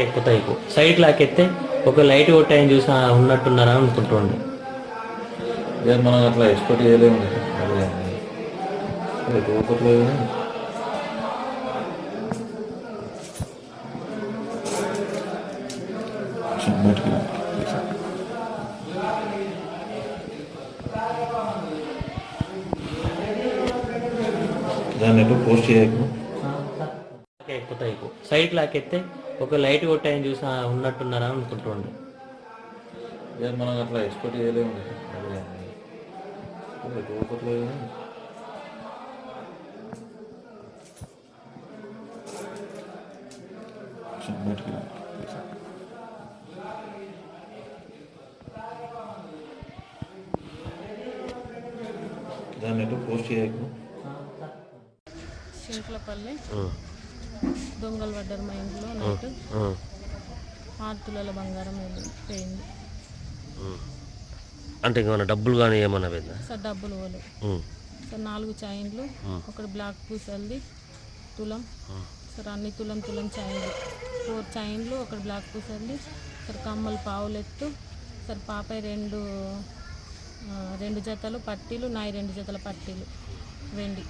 ఎక్కుతాయి అయిపో సైడ్ లాకెత్తే ఒక లైట్ కొట్టాయని చూసి ఉన్నట్టున్నారా అనుకుంటుండే. మనం అట్లా ఎక్స్పెక్ట్ చేయలేము. చూపట్లేదు బయటికి దాన్ని ఎటు పోస్ట్ చేయకు. ఎక్కుతాయి అయిపో సైడ్ లాకెత్తే ఒక లైట్ కొట్టాయని చూసి ఉన్నట్టున్నారా అనుకుంటుండే. మనం అట్లా ఎక్స్పెక్ట్ చేయలేము. చూపట్లేదు బయటికి దాన్ని ఎటు పోస్ట్ చేయకు. శంకులపల్లి దొంగలు పడ్డారు మా ఇంట్లో నైట్. 6 తులాల బంగారం పోయింది. అంటే ఏమైనా డబ్బులు కానీ ఏమన్నా పోయిందా సార్? డబ్బులు పోలే సార్. 4 చైన్లు, ఒకటి బ్లాక్ పూసల్ది తులం సార్. అన్ని తులం చైన్లు, 4 చైన్లు, ఒకటి బ్లాక్ పూసల్ది సార్. కమ్మలు పావులెత్తు సార్. పాప రెండు జతలు పట్టీలు, నాయి 2 జతల పట్టీలు వెండి.